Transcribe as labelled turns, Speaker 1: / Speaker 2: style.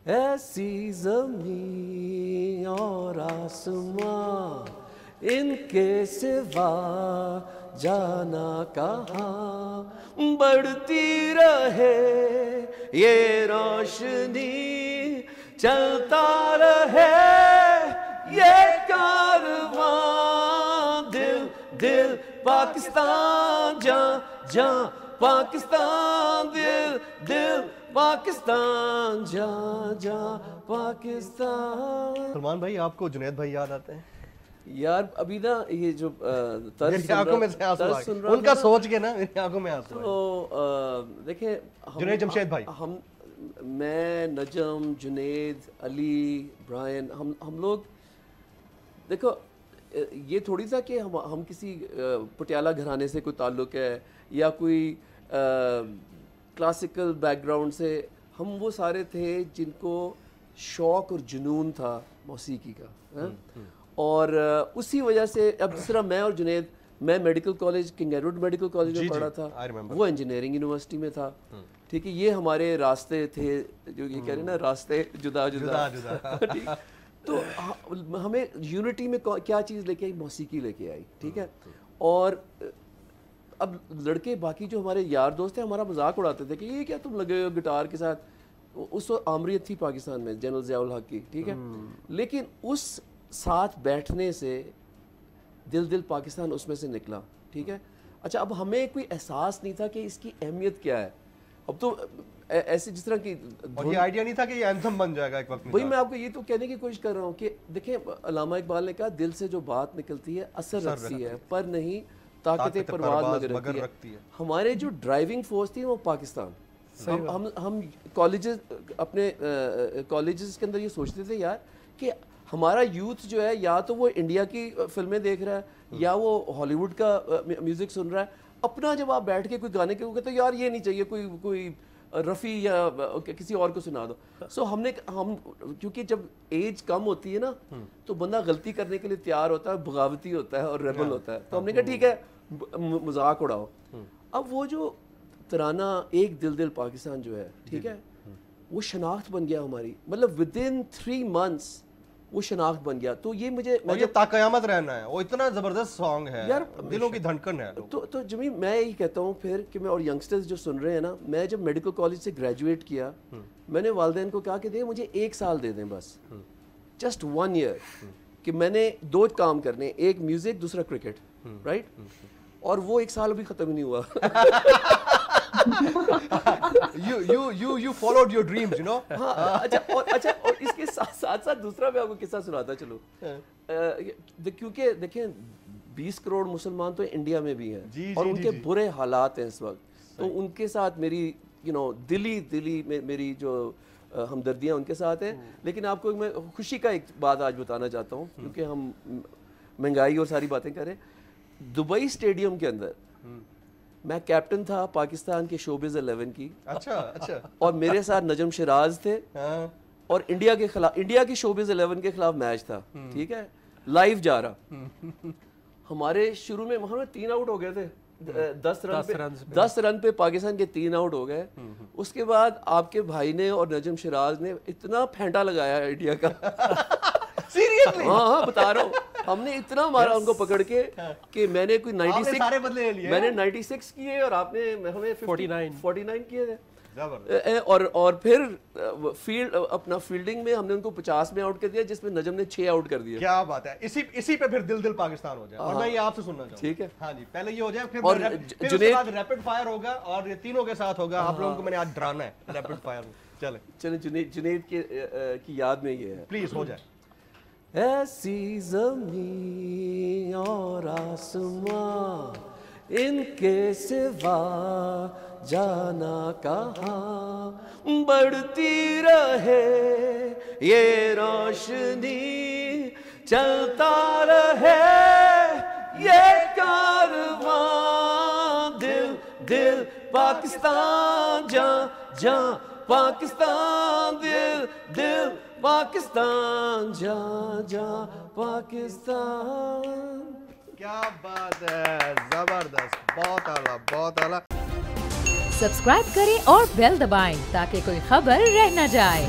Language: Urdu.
Speaker 1: ایسی زمین اور آسمان ان کے سوا جانا کہاں، بڑھتی رہے یہ روشنی، چلتا رہے یہ کارواں، دل دل پاکستان، جاں جاں پاکستان، دل دل پاکستان، جاں جاں پاکستان۔
Speaker 2: سلمان بھائی آپ کو جنید بھائی یاد آتے ہیں؟
Speaker 1: یار ابھی نا یہ جو
Speaker 2: میری آنکھوں میں سے آنسو آ گئے ان کا سوچ کے نا، میری آنکھوں میں آنسو آ گئے۔
Speaker 1: تو دیکھیں
Speaker 2: جنید جمشید بھائی،
Speaker 1: میں نجم، جنید، علی، برائن، ہم لوگ دیکھو یہ تھوڑی سا کہ ہم کسی پٹیالہ گھرانے سے کوئی تعلق ہے یا کوئی کلاسیکل بیک گراؤنڈ سے، ہم وہ سارے تھے جن کو شوق اور جنون تھا موسیقی کا، اور اسی وجہ سے اب جس طرح میں اور جنید، میں medical college king Edward medical college میں پڑھا تھا، وہ انجینئرنگ یونیورسٹی میں تھا، ٹھیک ہے، یہ ہمارے راستے تھے، جو یہ کہہ رہے ہیں نا راستے جدا جدا، تو ہمیں یونٹی میں کیا چیز لے کے آئی؟ موسیقی لے کے آئی، ٹھیک ہے، اور اب لڑکے باقی جو ہمارے یار دوست ہیں ہمارا مذاق اڑاتے تھے کہ یہ کیا تم لگے ہو گٹار کے ساتھ، اس وقت آمریت تھی پاکستان میں جنرل ضیاء الحق کی، ٹھیک ہے، لیکن اس ساتھ بیٹھنے سے دل دل پاکستان اس میں سے نکلا، ٹھیک ہے، اچھا اب ہمیں کوئی احساس نہیں تھا کہ اس کی اہمیت کیا ہے، اب تو ایسے جس طرح کی
Speaker 2: یہ آئیڈیا نہیں تھا کہ یہ اینتھم بن جائے گا ایک وقت میں۔
Speaker 1: وہی میں آپ کو یہ تو کہنے کی کوشش کر رہا ہوں کہ دیکھیں علامہ اقبال نے کہا دل سے جو بات نکلتی ہے اثر رکھتی ہے، پر نہیں طاقت پرواز مگر رکھتی ہے۔ ہمارے جو ڈرائیونگ فورس تھی وہ پاکستان، ہم کالجز اپنے کالجز کے اندر یہ سوچتے تھے یار کہ ہمارا یوتھ جو ہے یا تو وہ انڈیا کی فلمیں دیکھ رہا ہے یا وہ ہالی ووڈ کا میوزک سن رہا ہے، اپنا جب آپ بیٹھ کے کوئی گانے کے کہتے یار یہ نہیں چاہیے، کوئی رفیع یا کسی اور کو سنا دو، سو ہم کیونکہ جب ایج کم ہوتی ہے نا تو بندہ غلطی کرنے کے لیے تیار ہوتا ہے، بغاوتی ہوتا ہے اور ریبل ہوتا ہے، تو ہم نے کہا ٹھیک ہے مذاق اڑاؤ۔ اب وہ جو ترانہ ایک دل دل پاکستان جو ہے، ٹھیک ہے، وہ شناخت بن گیا ہماری، مطلب ودن 3 months وہ شناخت بن گیا، تو یہ مجھے
Speaker 2: یہ تا قیامت رہنا ہے، وہ اتنا زبردست سانگ ہے یار، دلوں کی دھڑکن ہے۔
Speaker 1: تو جمی میں یہی کہتا ہوں پھر کہ میں اور ینگسٹرز جو سن رہے ہیں نا، میں جب میڈیکل کالج سے گریجویٹ کیا میں نے والدین کو کہا کہ دیں مجھے 1 سال دے دیں بس، جسٹ 1 year، کہ میں نے 2 کام کرنے، ایک میوزک دوسرا کرکٹ، رائٹ، اور وہ 1 سال ابھی ختم ہی نہیں ہوا۔
Speaker 2: You followed your dreams, you know.
Speaker 1: اچھا اور اس کے ساتھ ساتھ دوسرا میں آپ کو قصہ سناتا چلو، کیونکہ دیکھیں 20 کروڑ مسلمان تو انڈیا میں بھی ہیں اور ان کے برے حالات ہیں اس وقت، تو ان کے ساتھ میری دلی میری جو ہمدردیاں ان کے ساتھ ہیں، لیکن آپ کو میں خوشی کا ایک بات آج بتانا چاہتا ہوں کیونکہ ہم مہنگائی اور ساری باتیں کریں۔ دبئی اسٹیڈیم کے اندر میں کیپٹن تھا پاکستان کے شوبز 11 کی،
Speaker 2: اچھا،
Speaker 1: اور میرے ساتھ نجم شراز تھے، اور انڈیا کے شوبز 11 کے خلاف میچ تھا، ٹھیک ہے، لائیو جا رہا، ہمارے شروع میں وہاں 3 آؤٹ ہو گئے تھے، 10 رن پہ پاکستان کے 3 آؤٹ ہو گئے، اس کے بعد آپ کے بھائی نے اور نجم شراز نے اتنا پھینٹا لگایا انڈیا کا، سیریسلی، ہاں بتا رہا ہوں، ہم نے اتنا مارا ان کو پکڑ کے کہ میں نے کوئی 96 کیے اور آپ نے ہمیں 49 کیے تھے، اور پھر اپنا فیلڈنگ میں ہم نے ان کو 50 میں آؤٹ کر دیا جس میں نجم نے 6 آؤٹ کر دیا۔
Speaker 2: کیا بات ہے، اسی پہ پھر دل دل پاکستان ہو جائے، اور میں یہ آپ سے سننا چاہوں گا، ٹھیک ہے، ہاں جی، پہلے یہ ہو جائے پھر اس کے بعد ریپڈ فائر ہوگا اور یہ تینوں کے ساتھ ہوگا، آپ لوگوں کو میں نے آج ڈرانا ہے ریپڈ فائر میں، چلیں
Speaker 1: جنید کی یاد میں یہ ہے،
Speaker 2: پلیز ہو جائے۔
Speaker 1: ایسی زمین اور آسمان ان کے سوا جانا کہاں، بڑھتی رہے یہ روشنی، چلتا رہے یہ کارواں، دل دل پاکستان، جاں جاں پاکستان، دل دل پاکستان، جاں جاں پاکستان۔
Speaker 2: کیا بات ہے، زبردست، بہت اعلیٰ، بہت اعلیٰ۔
Speaker 3: سبسکرائب کریں اور بیل دبائیں تاکہ کوئی خبر رہ نہ جائے۔